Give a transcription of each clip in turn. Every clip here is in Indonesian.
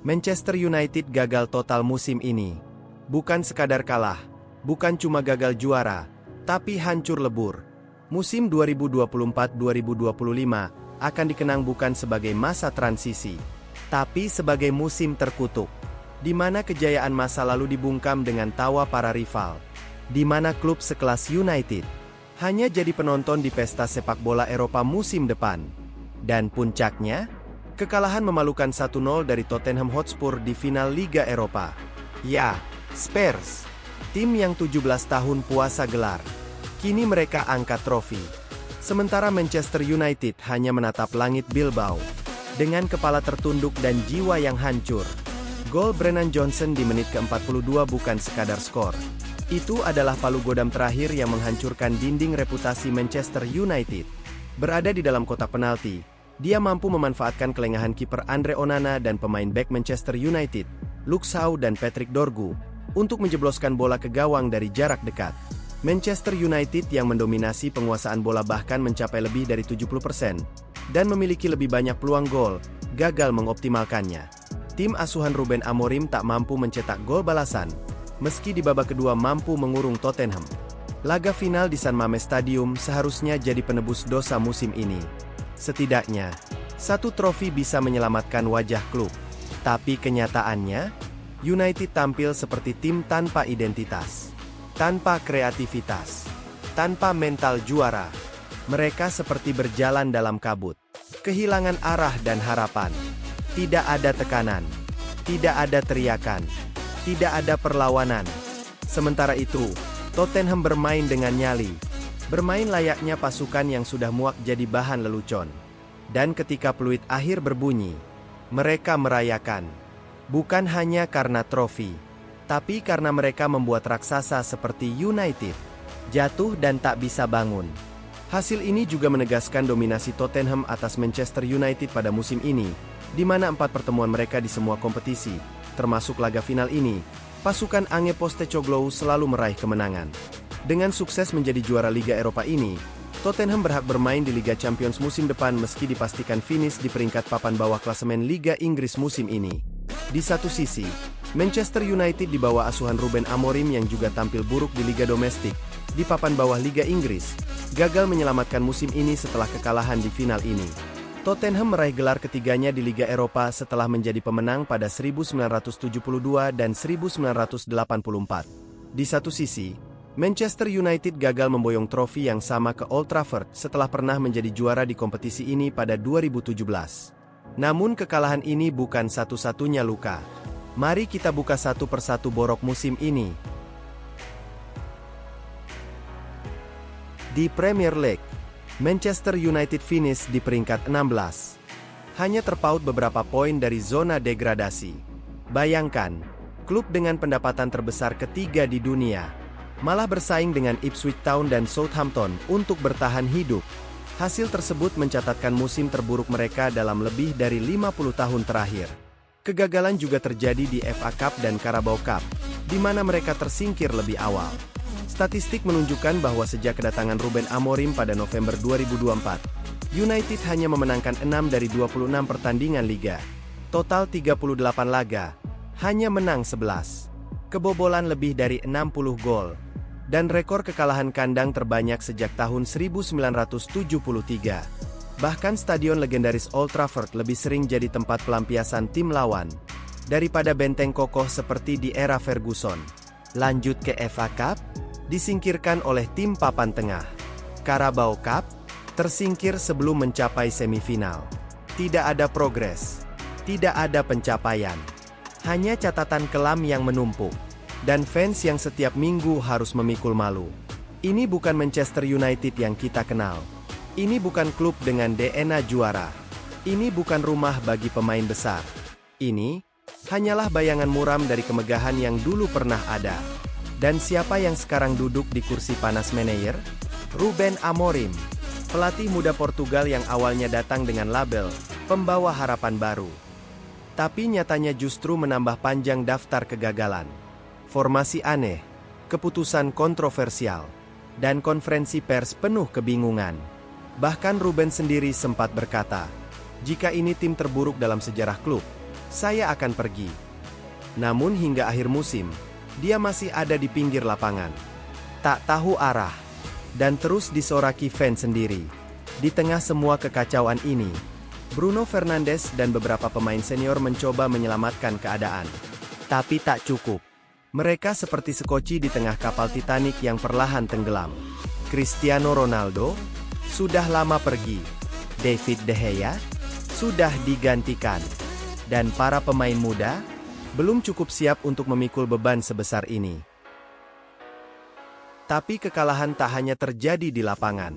Manchester United gagal total musim ini. Bukan sekadar kalah, bukan cuma gagal juara, tapi hancur lebur. Musim 2024-2025 akan dikenang bukan sebagai masa transisi, tapi sebagai musim terkutuk, di mana kejayaan masa lalu dibungkam dengan tawa para rival, di mana klub sekelas United hanya jadi penonton di pesta sepak bola Eropa musim depan. Dan puncaknya, kekalahan memalukan 1-0 dari Tottenham Hotspur di final Liga Eropa. Ya, Spurs, tim yang 17 tahun puasa gelar. Kini mereka angkat trofi. Sementara Manchester United hanya menatap langit Bilbao dengan kepala tertunduk dan jiwa yang hancur. Gol Brennan Johnson di menit ke-42 bukan sekadar skor. Itu adalah palu godam terakhir yang menghancurkan dinding reputasi Manchester United. Berada di dalam kotak penalti, dia mampu memanfaatkan kelengahan kiper Andre Onana dan pemain bek Manchester United, Luke Shaw dan Patrick Dorgu, untuk menjebloskan bola ke gawang dari jarak dekat. Manchester United yang mendominasi penguasaan bola bahkan mencapai lebih dari 70%, dan memiliki lebih banyak peluang gol, gagal mengoptimalkannya. Tim asuhan Ruben Amorim tak mampu mencetak gol balasan, meski di babak kedua mampu mengurung Tottenham. Laga final di San Mamés Stadium seharusnya jadi penebus dosa musim ini. Setidaknya, satu trofi bisa menyelamatkan wajah klub. Tapi kenyataannya, United tampil seperti tim tanpa identitas, tanpa kreativitas, tanpa mental juara. Mereka seperti berjalan dalam kabut, kehilangan arah dan harapan. Tidak ada tekanan, tidak ada teriakan, tidak ada perlawanan. Sementara itu, Tottenham bermain dengan nyali, bermain layaknya pasukan yang sudah muak jadi bahan lelucon. Dan ketika peluit akhir berbunyi, mereka merayakan. Bukan hanya karena trofi, tapi karena mereka membuat raksasa seperti United jatuh dan tak bisa bangun. Hasil ini juga menegaskan dominasi Tottenham atas Manchester United pada musim ini, di mana 4 pertemuan mereka di semua kompetisi, termasuk laga final ini, pasukan Ange Postecoglou selalu meraih kemenangan. Dengan sukses menjadi juara Liga Eropa ini, Tottenham berhak bermain di Liga Champions musim depan meski dipastikan finish di peringkat papan bawah klasemen Liga Inggris musim ini. Di satu sisi, Manchester United di bawah asuhan Ruben Amorim yang juga tampil buruk di Liga Domestik, di papan bawah Liga Inggris, gagal menyelamatkan musim ini setelah kekalahan di final ini. Tottenham meraih gelar ketiganya di Liga Eropa setelah menjadi pemenang pada 1972 dan 1984. Di satu sisi, Manchester United gagal memboyong trofi yang sama ke Old Trafford setelah pernah menjadi juara di kompetisi ini pada 2017. Namun kekalahan ini bukan satu-satunya luka. Mari kita buka satu persatu borok musim ini. Di Premier League, Manchester United finish di peringkat 16. Hanya terpaut beberapa poin dari zona degradasi. Bayangkan, klub dengan pendapatan terbesar ketiga di dunia, malah bersaing dengan Ipswich Town dan Southampton untuk bertahan hidup. Hasil tersebut mencatatkan musim terburuk mereka dalam lebih dari 50 tahun terakhir. Kegagalan juga terjadi di FA Cup dan Carabao Cup, di mana mereka tersingkir lebih awal. Statistik menunjukkan bahwa sejak kedatangan Ruben Amorim pada November 2024, United hanya memenangkan 6 dari 26 pertandingan Liga. Total 38 laga, hanya menang 11. Kebobolan lebih dari 60 gol. Dan rekor kekalahan kandang terbanyak sejak tahun 1973. Bahkan stadion legendaris Old Trafford lebih sering jadi tempat pelampiasan tim lawan daripada benteng kokoh seperti di era Ferguson. Lanjut ke FA Cup, disingkirkan oleh tim papan tengah. Carabao Cup, tersingkir sebelum mencapai semifinal. Tidak ada progres, tidak ada pencapaian. Hanya catatan kelam yang menumpuk. Dan fans yang setiap minggu harus memikul malu. Ini bukan Manchester United yang kita kenal. Ini bukan klub dengan DNA juara. Ini bukan rumah bagi pemain besar. Ini hanyalah bayangan muram dari kemegahan yang dulu pernah ada. Dan siapa yang sekarang duduk di kursi panas manajer? Ruben Amorim, pelatih muda Portugal yang awalnya datang dengan label pembawa harapan baru. Tapi nyatanya justru menambah panjang daftar kegagalan. Formasi aneh, keputusan kontroversial, dan konferensi pers penuh kebingungan. Bahkan Ruben sendiri sempat berkata, jika ini tim terburuk dalam sejarah klub, saya akan pergi. Namun hingga akhir musim, dia masih ada di pinggir lapangan. Tak tahu arah, dan terus disoraki fans sendiri. Di tengah semua kekacauan ini, Bruno Fernandes dan beberapa pemain senior mencoba menyelamatkan keadaan. Tapi tak cukup. Mereka seperti sekoci di tengah kapal Titanic yang perlahan tenggelam. Cristiano Ronaldo sudah lama pergi. David De Gea sudah digantikan. Dan para pemain muda belum cukup siap untuk memikul beban sebesar ini. Tapi kekalahan tak hanya terjadi di lapangan.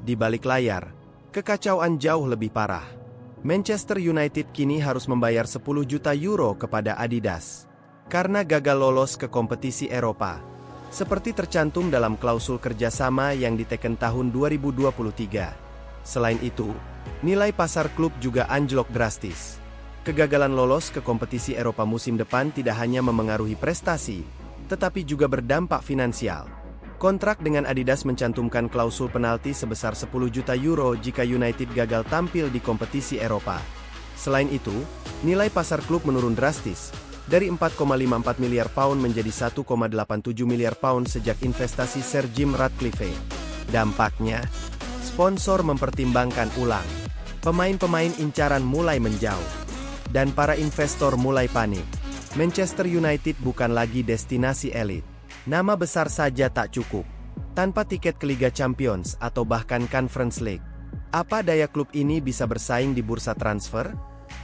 Di balik layar, kekacauan jauh lebih parah. Manchester United kini harus membayar 10 juta euro kepada Adidas karena gagal lolos ke kompetisi Eropa. Seperti tercantum dalam klausul kerjasama yang diteken tahun 2023. Selain itu, nilai pasar klub juga anjlok drastis. Kegagalan lolos ke kompetisi Eropa musim depan tidak hanya memengaruhi prestasi, tetapi juga berdampak finansial. Kontrak dengan Adidas mencantumkan klausul penalti sebesar 10 juta euro jika United gagal tampil di kompetisi Eropa. Selain itu, nilai pasar klub menurun drastis, dari 4,54 miliar pound menjadi 1,87 miliar pound sejak investasi Sir Jim Ratcliffe. Dampaknya, sponsor mempertimbangkan ulang. Pemain-pemain incaran mulai menjauh. Dan para investor mulai panik. Manchester United bukan lagi destinasi elit. Nama besar saja tak cukup. Tanpa tiket ke Liga Champions atau bahkan Conference League. Apa daya klub ini bisa bersaing di bursa transfer?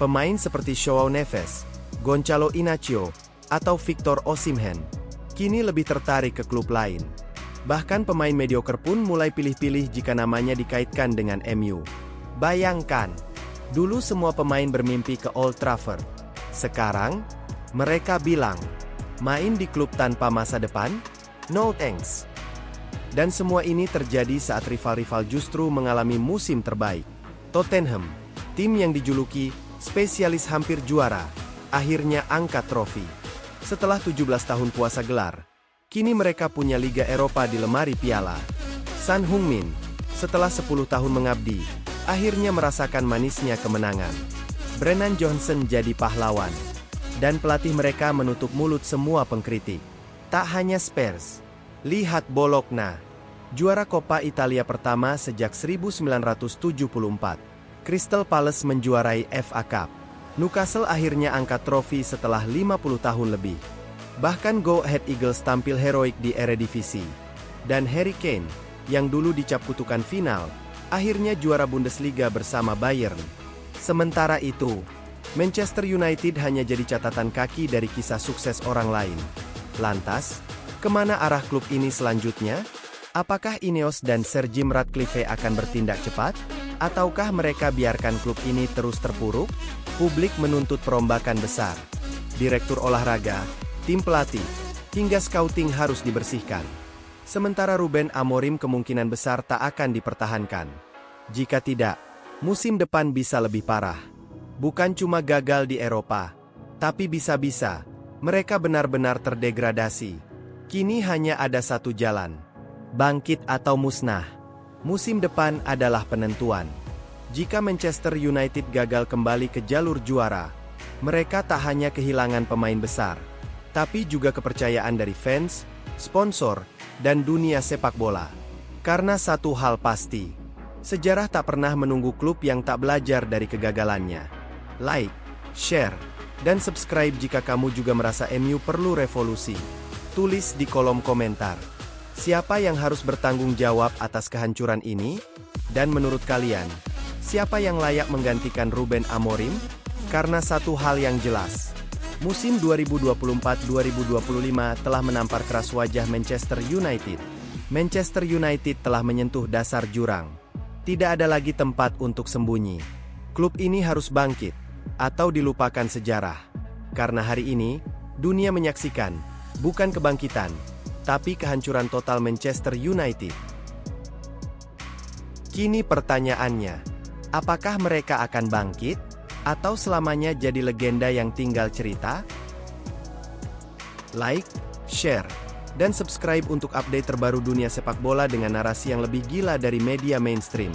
Pemain seperti Joao Neves, Gonçalo Inacio, atau Victor Osimhen kini lebih tertarik ke klub lain. Bahkan pemain mediocre pun mulai pilih-pilih jika namanya dikaitkan dengan MU. Bayangkan, dulu semua pemain bermimpi ke Old Trafford. Sekarang, mereka bilang, main di klub tanpa masa depan? No thanks. Dan semua ini terjadi saat rival-rival justru mengalami musim terbaik. Tottenham, tim yang dijuluki spesialis hampir juara, akhirnya angkat trofi. Setelah 17 tahun puasa gelar, kini mereka punya Liga Eropa di lemari piala. Son Heung-min, setelah 10 tahun mengabdi, akhirnya merasakan manisnya kemenangan. Brennan Johnson jadi pahlawan. Dan pelatih mereka menutup mulut semua pengkritik. Tak hanya Spurs. Lihat Bologna. Juara Coppa Italia pertama sejak 1974. Crystal Palace menjuarai FA Cup. Newcastle akhirnya angkat trofi setelah 50 tahun lebih. Bahkan Go Ahead Eagles tampil heroik di Eredivisie. Dan Harry Kane, yang dulu dicap kutukan final, akhirnya juara Bundesliga bersama Bayern. Sementara itu, Manchester United hanya jadi catatan kaki dari kisah sukses orang lain. Lantas, kemana arah klub ini selanjutnya? Apakah Ineos dan Sir Jim Ratcliffe akan bertindak cepat? Ataukah mereka biarkan klub ini terus terpuruk? Publik menuntut perombakan besar. Direktur olahraga, tim pelatih, hingga scouting harus dibersihkan. Sementara Ruben Amorim kemungkinan besar tak akan dipertahankan. Jika tidak, musim depan bisa lebih parah. Bukan cuma gagal di Eropa, tapi bisa-bisa mereka benar-benar terdegradasi. Kini hanya ada satu jalan. Bangkit atau musnah. Musim depan adalah penentuan. Jika Manchester United gagal kembali ke jalur juara, mereka tak hanya kehilangan pemain besar, tapi juga kepercayaan dari fans, sponsor, dan dunia sepak bola. Karena satu hal pasti, sejarah tak pernah menunggu klub yang tak belajar dari kegagalannya. Like, share, dan subscribe jika kamu juga merasa MU perlu revolusi. Tulis di kolom komentar. Siapa yang harus bertanggung jawab atas kehancuran ini? Dan menurut kalian, siapa yang layak menggantikan Ruben Amorim? Karena satu hal yang jelas, musim 2024-2025 telah menampar keras wajah Manchester United. Manchester United telah menyentuh dasar jurang. Tidak ada lagi tempat untuk sembunyi. Klub ini harus bangkit, atau dilupakan sejarah. Karena hari ini, dunia menyaksikan, bukan kebangkitan, tapi kehancuran total Manchester United. Kini pertanyaannya, apakah mereka akan bangkit? Atau selamanya jadi legenda yang tinggal cerita? Like, share, dan subscribe untuk update terbaru dunia sepak bola dengan narasi yang lebih gila dari media mainstream.